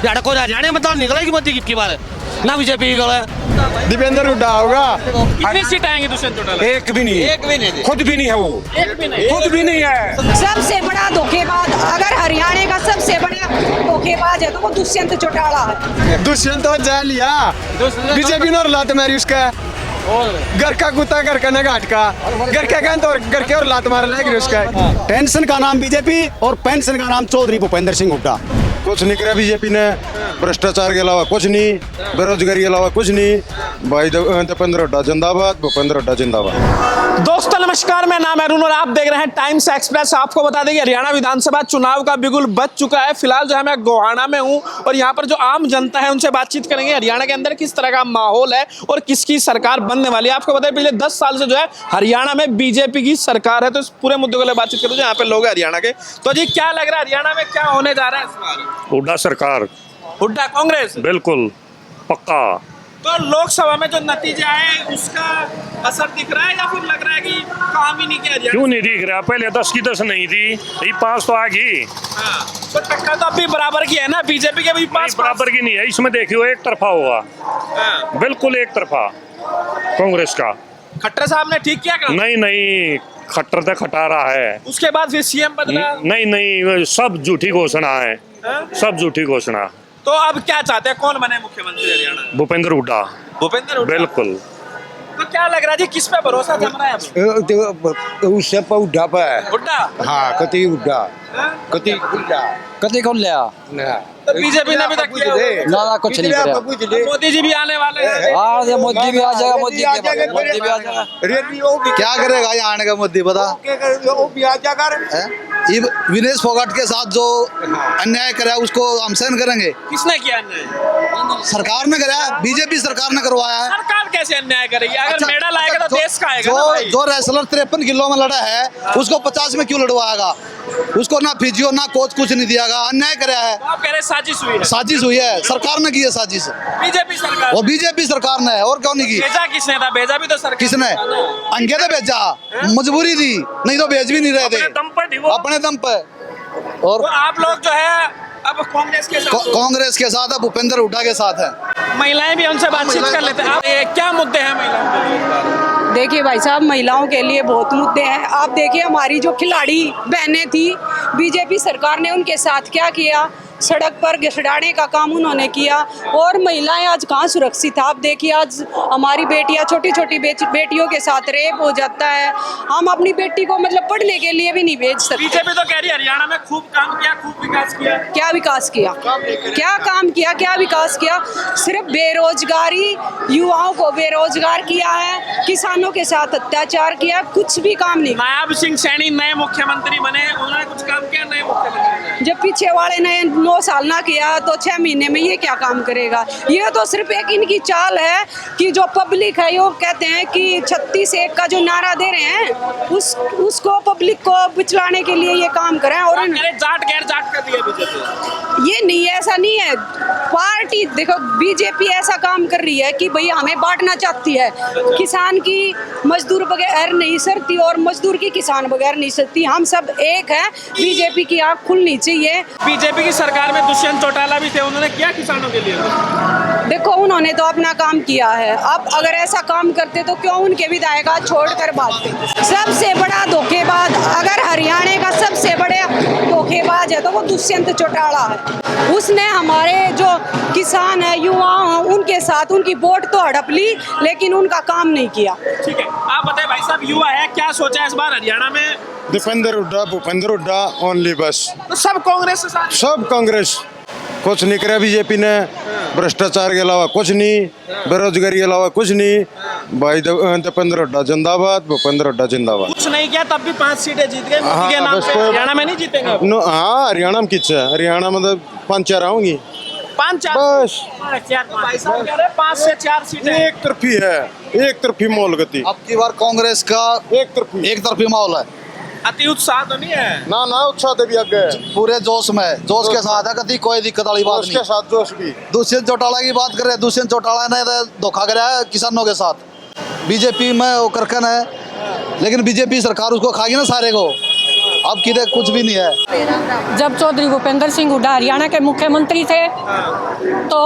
यार को हरियाणा में तो निकलेगी मोदी की बार ना बीजेपी का दीपेंद्र हुड्डा होगा। कितनी सीट आएंगी दुष्यंत चौटाला? एक भी नहीं, खुद भी नहीं है वो, एक भी नहीं। खुद भी नहीं है। सबसे बड़ा धोखेबाज अगर हरियाणा का सबसे बड़ा धोखेबाज है तो वो दुष्यंत चौटाला है। दुष्यंत तो जा लिया बीजेपी ने, और लात मारी उसका घर का कुत्ता घर का न घाट का घर क्या कहते और घर के और लात मार लेगी उसका। पेंशन का नाम बीजेपी और पेंशन का नाम चौधरी भूपेंद्र सिंह हुड्डा। कुछ नहीं करा बीजेपी ने, भ्रष्टाचार के अलावा कुछ नहीं, बेरोजगारी के अलावा कुछ नहीं। भाई दीपेंद्र हुड्डा जिंदाबाद, भूपेंद्र हुड्डा जिंदाबाद। दोस्तों नमस्कार, मैं नाम है अरुण और आप देख रहे हैं टाइम्स एक्सप्रेस। आपको बता दें कि हरियाणा विधानसभा चुनाव का बिगुल बज चुका है। फिलहाल जो है मैं गोहाना में हूं और यहाँ पर जो आम जनता है उनसे बातचीत करेंगे हरियाणा के अंदर किस तरह का माहौल है और किसकी सरकार बनने वाली है। आपको बता दें पिछले 10 साल से जो है हरियाणा में बीजेपी की सरकार है, तो इस पूरे मुद्दे को लेकर बातचीत करें। यहाँ पे लोग हैं हरियाणा के, तो जी क्या लग रहा है हरियाणा में क्या होने जा रहा है इस बार? हुड्डा सरकार, हुड्डा कांग्रेस बिल्कुल पक्का। तो लोकसभा में जो नतीजा है उसका असर दिख रहा है या फिर लग रहा है कि काम ही नहीं किया हरियाणा? क्यों नहीं दिख रहा? पहले 10 की 10 नहीं थी, ये 5 तो आ गई। हाँ, तो टक्कर तो अभी बराबर की है ना, बीजेपी के भी पास बराबर की नहीं है, इसमें देखियो एक तरफा होगा। हाँ। बिल्कुल एक तरफा कांग्रेस का। खट्टर साहब ने ठीक किया काम? नहीं, खट्टर तक खटा रहा है। उसके बाद फिर सीएम बदला? नहीं, सब झूठी घोषणा है, सब झूठी घोषणा। तो अब क्या चाहते हैं, कौन बने मुख्यमंत्री हरियाणा? भूपेंद्र हुड्डा। भूपेंद्र हुड्डा? बिल्कुल। तो क्या लग रहा है जी, किस पे भरोसा जम रहा है? उससे हुड्डा पे हुड्डा? हाँ, कति हुड्डा, हाँ? कति हुड्डा। कदी कौन लिया? तो बीजेपी ने अभी तक किया होगा? ना कुछ नहीं किया। मोदी जी भी आने वाले हैं। हाँ, ये मोदी भी आ जाएगा, मोदी भी आ जाएगा। क्या करेगा ये आने का मोदी पता? ये विनेश फोगाट के साथ जो अन्याय करा उसको हम सहन करेंगे। किसने किया अन्याय? सरकार ने करा, बीजेपी सरकार ने करवाया है। सरकार कैसे अन्याय करेगी? अगर अच्छा, मेडल आएगा तो देश का आएगा ना भाई। जो रेसलर 53 किलो में लड़ा है उसको 50 में क्यों लड़वाएगा? उसको ना फिजियो ना कोच कुछ नहीं दिया, अन्याय करा है। आप कह रहे साजिश हुई है? साजिश हुई है, सरकार ने की है साजिश। बीजेपी सरकार? वो बीजेपी सरकार ने, और क्यों नहीं की? भेजा किसने था? भेजा भी तो सरकार किसने? अंगे ने भेजा, मजबूरी थी, नहीं तो भेज भी नहीं रहे थे अपने दम पे। और तो आप लोग जो है अब कांग्रेस के साथ? कांग्रेस के साथ है, भूपेंद्र हुड्डा के साथ है। महिलाएं भी उनसे बातचीत कर लेते हैं। आप क्या मुद्दे हैं महिलाओं के लिए? देखिए भाई साहब, महिलाओं के लिए बहुत मुद्दे हैं। आप देखिए हमारी जो खिलाड़ी बहनें थी, बीजेपी सरकार ने उनके साथ क्या किया, सड़क पर घिसड़ाने का काम उन्होंने किया। और महिलाएं आज कहाँ सुरक्षित है? आप देखिए आज हमारी बेटियां, छोटी छोटी बेटियों के साथ रेप हो जाता है। हम अपनी बेटी को मतलब पढ़ने के लिए भी नहीं भेज सकते। बीजेपी तो कह रही है हरियाणा में खूब काम किया, खूब विकास किया। क्या विकास किया? क्या काम किया? क्या विकास किया? सिर्फ बेरोजगारी, युवाओं को बेरोजगार किया है, किसानों के साथ अत्याचार किया, कुछ भी काम नहीं। नायाब सिंह सैनी नए मुख्यमंत्री बने, उन्होंने कुछ काम किया? नए मुख्यमंत्री जब पीछे वाले ने 9 साल ना किया तो 6 महीने में ये क्या काम करेगा? ये तो सिर्फ एक इनकी चाल है कि जो पब्लिक है वो कहते हैं कि 36-1 का जो नारा दे रहे हैं उसको पब्लिक को बिचलाने के लिए ये काम करें। और जाट गैर जाट कर दिया बीजेपी। ये नहीं, ऐसा नहीं है। पार्टी देखो, बीजेपी ऐसा काम कर रही है कि भाई हमें बांटना चाहती है। किसान की मजदूर बगैर नहीं सरती और मजदूर की किसान बगैर नहीं सरती। हम सब एक हैं। बीजेपी की आँख खुलनी चाहिए। बीजेपी की सरकार में दुष्यंत चौटाला भी थे, उन्होंने क्या किसानों के लिए? देखो उन्होंने तो अपना काम किया है। अब अगर ऐसा काम करते तो क्यों उनके विधायक छोड़कर भागते? सबसे बड़ा धोखेबाज अगर हरियाणा का सबसे बड़े धोखेबाज है तो वो दुष्यंत चौटाला है। उसने हमारे जो किसान है, युवा हैं, उनके साथ उनकी वोट तो हड़प ली लेकिन उनका काम नहीं किया। ठीक है, आप बताएं भाई साहब, युवा है, क्या सोचा है इस बार हरियाणा में? दीपेंद्र हुड्डा, भूपेंद्र हुड्डा ओनली, बस। तो सब कांग्रेस के साथ? सब कांग्रेस। कुछ नहीं करा बीजेपी ने, भ्रष्टाचार के अलावा कुछ नहीं, बेरोजगारी के अलावा कुछ नहीं। भाई दीपेंद्र हुड्डा जिंदाबाद, भूपेंद्र हुड्डा जिंदाबाद। कुछ नहीं किया तब भी 5 सीटें जीत गए मोदी के नाम पे। हरियाणा में नहीं जीतेंगे? हाँ, हरियाणा में किस है? हरियाणा में तो 5-4 आऊंगी, 5-4 बस। भाई साहब कह रहे 5 से 4 सीटें। एक तरफी है, एक तरफी मौल गति। अब की बार कांग्रेस का एक तरफी माहौल है। अति उत्साह तो नहीं है? ना उत्साह तो भी आगे पूरे जोश में, जोश के साथ है, कभी कोई दिक्कत वाली बात नहीं। उसके साथ जोश भी। दुष्यंत चौटाला की बात करें, दुष्यंत चौटाला ने धोखा करा है किसानों के साथ। बीजेपी में वो करकन है, लेकिन बीजेपी सरकार उसको खाएगी ना सारे को। अब किधर कुछ भी नहीं है। जब चौधरी भूपेंद्र सिंह हुड्डा हरियाणा के मुख्यमंत्री थे तो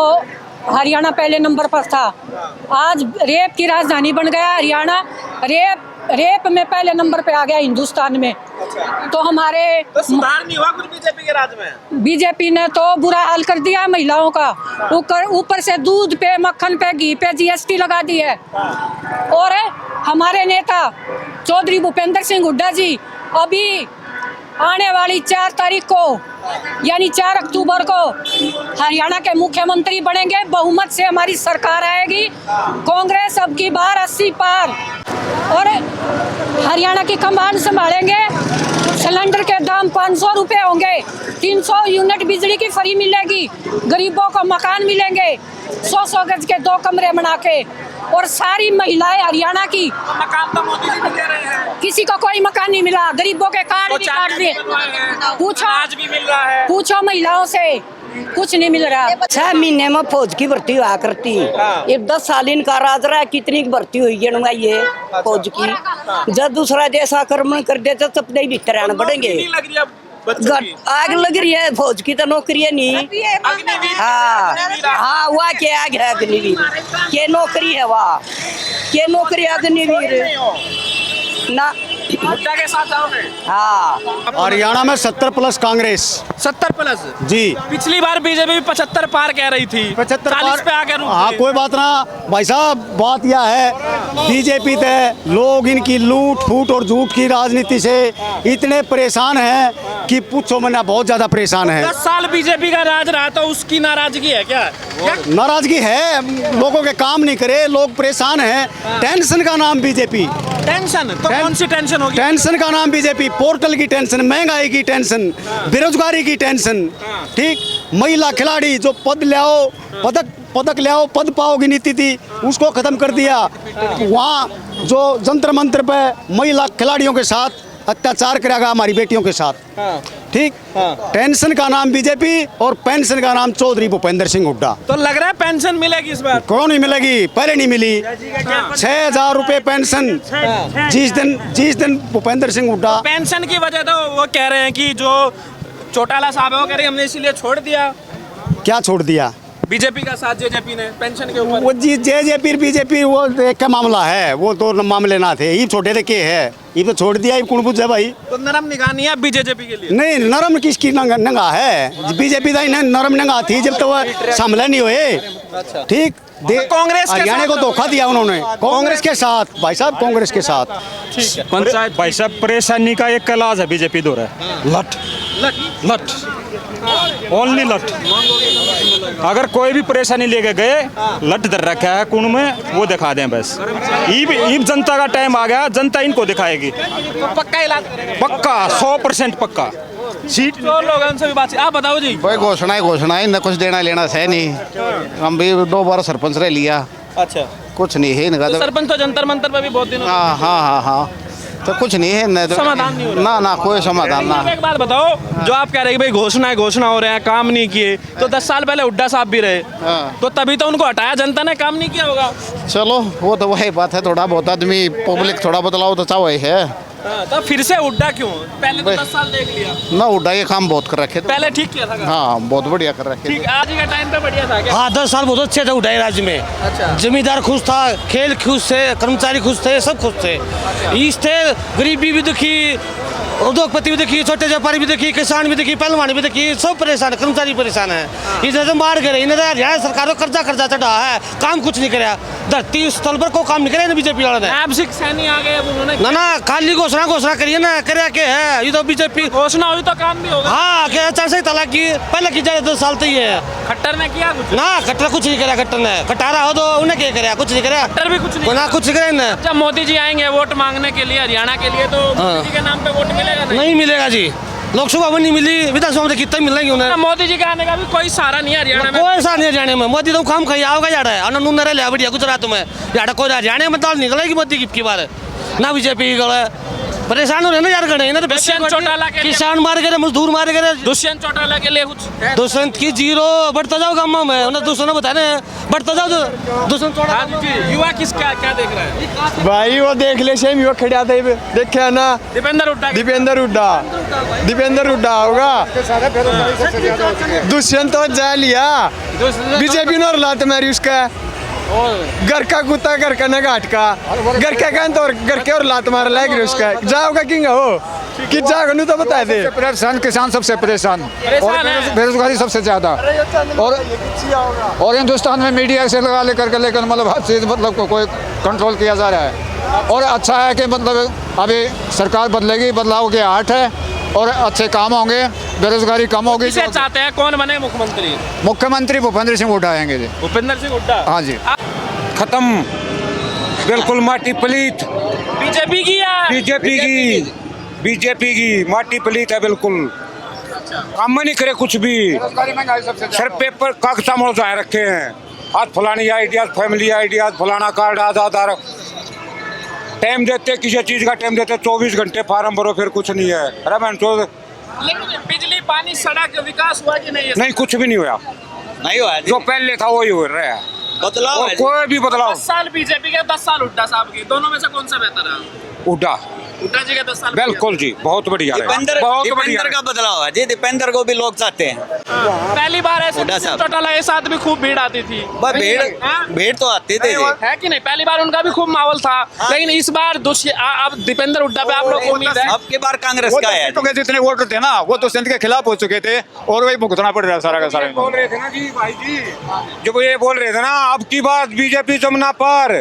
हरियाणा पहले नंबर पर था। आज रेप की राजधानी बन गया हरियाणा, रेप में पहले नंबर पे आ गया हिंदुस्तान में। तो हमारे तो सुधार नहीं हुआ कुछ बीजेपी के राज में? बीजेपी ने तो बुरा हाल कर दिया महिलाओं का, ऊपर से दूध पे, मक्खन पे, घी पे जीएसटी लगा दी है। और हमारे नेता चौधरी भूपेंद्र सिंह हुड्डा जी अभी आने वाली 4 तारीख को यानी 4 अक्टूबर को हरियाणा के मुख्यमंत्री बनेंगे। बहुमत से हमारी सरकार आएगी। कांग्रेस अब की बार 80 पार और हरियाणा की कमान संभालेंगे। सिलेंडर के दाम 500 रुपये होंगे, 300 यूनिट बिजली की फ्री मिलेगी, गरीबों को मकान मिलेंगे 100 गज के 2 कमरे बना के। और सारी महिलाएं हरियाणा की, मकान तो मोदी जी भी दे रहे हैं, किसी को कोई मकान नहीं मिला, गरीबों के कार्ड भी काट दिए। अनाज भी मिल रहा है। पूछो महिलाओं से, कुछ नहीं मिल रहा। 6 महीने में फौज की भर्ती हुआ करती। ये 10 साल इनका राज रहा है, कितनी की भर्ती हुई है ये फौज की। जब दूसरा देश आक्रमण कर देते तो अपने ही भीतर आने पड़ेंगे। आग लग रही है फौज की तो नौकरी है नहीं। हाँ वहाँ के आग है अग्निवीर, के नौकरी है वहाँ, के नौकरी अग्निवीर ना। हुड्डा के साथ आओगे? हाँ हरियाणा में 70+ कांग्रेस। 70+ जी। पिछली बार बीजेपी 75 पार कह रही थी, 75 40 पे आके रुक हाँ गई। कोई बात ना भाई साहब, बात यह है बीजेपी ते लोग इनकी लूट फूट और झूठ की राजनीति से इतने परेशान हैं कि पूछो मना, बहुत ज्यादा परेशान है। 10 साल बीजेपी का राज रहा तो उसकी नाराजगी है क्या? नाराजगी है, लोगों के काम नहीं करे, लोग परेशान हैं। टेंशन का नाम बीजेपी। टेंशन तो कौन सी टेंशन होगी? टेंशन का नाम बीजेपी, पोर्टल की टेंशन, महंगाई की टेंशन, बेरोजगारी की टेंशन। ठीक, महिला खिलाड़ी जो पद ले आओ, पदक ले आओ, पद पाओगी नीति थी उसको खत्म कर दिया। वहाँ जो जंतर मंत्र पे महिला खिलाड़ियों के साथ अत्याचार करेगा, हमारी बेटियों के साथ। ठीक, टेंशन का नाम बीजेपी और पेंशन का नाम चौधरी भूपेंद्र सिंह हुड्डा। तो लग रहा है पेंशन मिलेगी इस बार? क्यों नहीं मिलेगी, पहले नहीं मिली। 6000 रुपए पेंशन जिस दिन भूपेंद्र सिंह हुड्डा। पेंशन की वजह तो वो कह रहे हैं कि जो चौटाला साहब है वो कह रहे हैं हमने इसीलिए छोड़ दिया। क्या छोड़ दिया? बीजेपी का साथ जेजेपी ने पेंशन के ऊपर। वो जी जेजेपी बीजेपी वो एक का मामला है, वो तो मामले ना थे, ये छोटे थे के है, ये तो छोड़ दिया, ये कौन पूछे भाई। तो नरम निगाह नहीं है बीजेपी के लिए? नहीं, नरम किसकी नंगा है, बीजेपी का नरम नंगा थी जब तो वह संभला नहीं हुए। ठीक, कांग्रेस हरियाणा को धोखा दिया उन्होंने, कांग्रेस के साथ भाई साहब, कांग्रेस के साथ। पंचायत भाई साहब, परेशानी का एक इलाज है बीजेपी दो रहा लट लट, ओनली लट। अगर कोई भी परेशानी लेके गए, लट धर रखा है कुण में, वो दिखा दें बस। ईब जनता का टाइम आ गया, जनता इनको दिखाएगी। तो पक्का इलाज करेंगे? पक्का 100% पक्का। सीट तो लोग उनसे भी बात। आप बताओ जी। भाई घोषणा न कुछ देना लेना है नहीं। हम भी 2 बार सरपंच रह लिया। अच्छा, कुछ नहीं है इनका तो सरपंच तो जंतर मंतर पे भी बहुत दिन। हाँ तो कुछ नहीं है न, समाधान नहीं हो रहा। ना कोई समाधान ना। एक बात बताओ, जो आप कह रहे हैं भाई घोषणा हो रहे हैं, काम नहीं किए, तो 10 साल पहले हुड्डा साहब भी रहे, तो तभी तो उनको हटाया, जनता ने काम नहीं किया होगा। चलो वो तो वही बात है, थोड़ा बहुत आदमी पब्लिक थोड़ा बदलाव तो चाहे है। तो फिर से हुड्डा क्यों? पहले तो 10 साल देख लिया ना, हुड्डा ये काम बहुत कर रखे थे। पहले ठीक किया था। हाँ बहुत बढ़िया कर रखे। ठीक, आज के टाइम पे बढ़िया था क्या? हाँ 10 साल बहुत अच्छे थे हुड्डा राज्य में। अच्छा। जमींदार खुश था, खेल खुश थे, कर्मचारी खुश थे, सब खुश थे। इस थे, गरीबी भी दिखी, उद्योगपति भी देखी, छोटे व्यापारी भी देखी, किसान भी देखी, पहलवान भी देखी, सब परेशान है, कर्मचारी परेशान है। इधर तो मार गए, इन्हें हरियाणा सरकार को कर्जा चढ़ा है, काम कुछ नहीं कराया, धरती स्थल पर कोई काम नहीं कराया बीजेपी वालों ने। आप सैनी आ गए अब उन्होंने ना खाली घोषणा करिए ना, करे के है ये तो बीजेपी घोषणा हुई तो काम भी होगा। हाँ क्या 4 से तलाक की पहले की जाए 10 साल तो ये खट्टर ने किया कुछ ना, खट्टर कुछ नहीं कराया, खट्टर ने कटारा हो तो उन्हें क्या कराया, कुछ नहीं कराया, खट्टर भी कुछ नहीं ना कुछ करे ना। जब मोदी जी आएंगे वोट मांगने के लिए हरियाणा के लिए, तो मोदी जी के नाम पे वोट मिलेगा? नहीं मिलेगा जी, लोकसभा में नहीं मिली, विधानसभा में कितने मिलेंगे उन्हें। मोदी जी के आने का भी कोई सहारा नहीं है हरियाणा में, कोई सहारा नहीं हरियाणा में। मोदी तो काम खाई आओगा यार है, अनून रह लिया बढ़िया गुजरात में, यार कोई हरियाणा में दाल निकलेगी मोदी की बार ना बीजेपी की परेशान हो रहे ना यार गणे ना, तो दुष्यंत चौटाला के लिए- किसान मार गए, मजदूर मार गए। दुष्यंत चौटाला के लिए कुछ दुष्यंत की जीरो बढ़ता जाओ गाँव में, उन्हें दूसरों ने बताने बढ़ता जाओ दुष्यंत चौटाला। हाँ जी, युवा किस क्या क्या देख रहा है? भाई वो देख ले सेम युवा खड़ा था देखा ना, दीपेंद्र हुड्डा दीपेंद्र हुड्डा होगा, दुष्यंत तो जा लिया बीजेपी ने, और लात मारी उसका, घर का कुत्ता घर का न घाट का, घर का कान तो घर के और लात मार लायक उसका, जाओगा किंग हो कि जाओगा नहीं तो बता दे। परेशान किसान सबसे परेशान परेशान है। बेरोजगारी सबसे ज्यादा, और हिंदुस्तान में मीडिया से लगा लेकर मतलब हर चीज मतलब कोई कंट्रोल किया जा रहा है। और अच्छा है कि मतलब अभी सरकार बदलेगी, बदलाव की आर्ट है और अच्छे काम होंगे, बेरोजगारी कम होगी। किसे चाहते हैं, कौन बने मुख्यमंत्री? मुख्यमंत्री भूपेंद्र सिंह हुड्डा आएंगे जी। भूपेंद्र सिंह हुड्डा। हाँ जी। खत्म, बिल्कुल माटी पलीत। बीजेपी की या बीजेपी की माटी पलीत है बिल्कुल, काम नहीं करे कुछ भी, सर पेपर कागजा मोजा रखे हैं, आज फलानी आइडियाज, फैमिली आइडियाज, फलाना कार्ड, आधार, टाइम देते किसी चीज का टाइम देते 24 घंटे फार्म भरो, फिर कुछ नहीं है। अरे मैं तो लेकिन बिजली पानी सड़क विकास हुआ कि नहीं? नहीं, कुछ भी नहीं हुआ, नहीं हुआ जो पहले था वही हो रहा है, बदलाव और कोई भी बदलाव। 10 साल बीजेपी के, 10 साल हुड्डा साहब के, दोनों में से कौन सा बेहतर है? हुड्डा हुड्डा जी के 10 साल बिल्कुल जी, बहुत बढ़िया है, बहुत बढ़िया दीपेंद्र का बदलाव है जी, दीपेंद्र को भी लोग चाहते हैं। पहली बार ऐसे हुड्डा साहब। चौटाला के साथ भी खूब भीड़ आती थी। बस भीड़ तो आती थी जी। है कि नहीं? पहली बार उनका भी खूब माहौल था, लेकिन इस बार अब दीपेंद्र हुड्डा पे आप लोग को उम्मीद है? अब की बार कांग्रेस का है जी। जितने वोटर थे ना वो तो संत के खिलाफ हो चुके थे, और वही भुगतना पड़ रहा है सारा का सारा। बोल रहे थे ना जी भाई जी, जब ये बोल रहे थे ना अब की बात बीजेपी जमुना पर,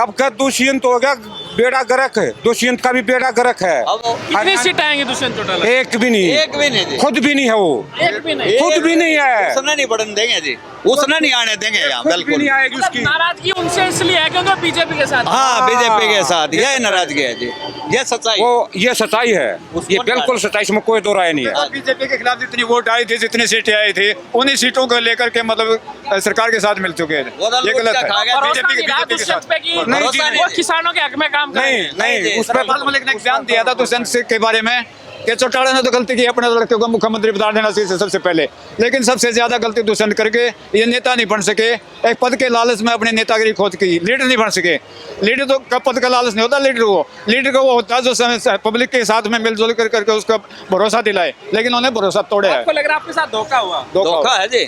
अब का दुष्यंत हो गया बेड़ा गर्क, दुष्यंत का भी बेड़ा गर्क है। कितनी सीट आएंगी दुष्यंत चौटाला? एक भी नहीं, एक भी नहीं जी। खुद भी नहीं है वो, एक भी नहीं। खुद भी नहीं है, उसने नहीं बढ़ने देंगे जी, उसने नहीं आने देंगे यहाँ, खुद भी बिल्कुल नहीं आएगी मतलब उसकी। नाराजगी उनसे इसलिए है क्योंकि बीजेपी के साथ। हाँ, बीजेपी के साथ यह नाराजगी है जी, यह सच्चाई। वो ये सच्चाई है, ये बिल्कुल सच्चाई, इसमें कोई दो राय नहीं है। बीजेपी के खिलाफ जितनी वोट आई थी, जितनी सीटें आई थी, उन्हीं सीटों को लेकर के मतलब सरकार के साथ मिल चुके हैं। ये गलत है, भरोसा नहीं रहा बीजेपी के दुष्यंत साथ पे कि भरोसा नहीं वो जी। किसानों के हक में काम नहीं करें। नहीं, उस पर मलिक ने बयान दिया था दुष्यंत सिंह के बारे में कि चौटाला ने तो गलती की अपने लड़के को मुख्यमंत्री बता देना चाहिए सबसे पहले, लेकिन सबसे ज्यादा गलती दुष्यंत करके ये नेता नहीं बन सके, एक पद के लालच में अपने नेतागिरी खोद की, लीडर नहीं बन सके। लीडर तो का पद का लालच नहीं होता, लीडर को वो होता है जो पब्लिक के साथ में मिलजुल करके उसका भरोसा दिलाए, लेकिन उन्हें भरोसा तोड़े है। आपको लग रहा है आपके साथ धोखा हुआ? धोखा है जी।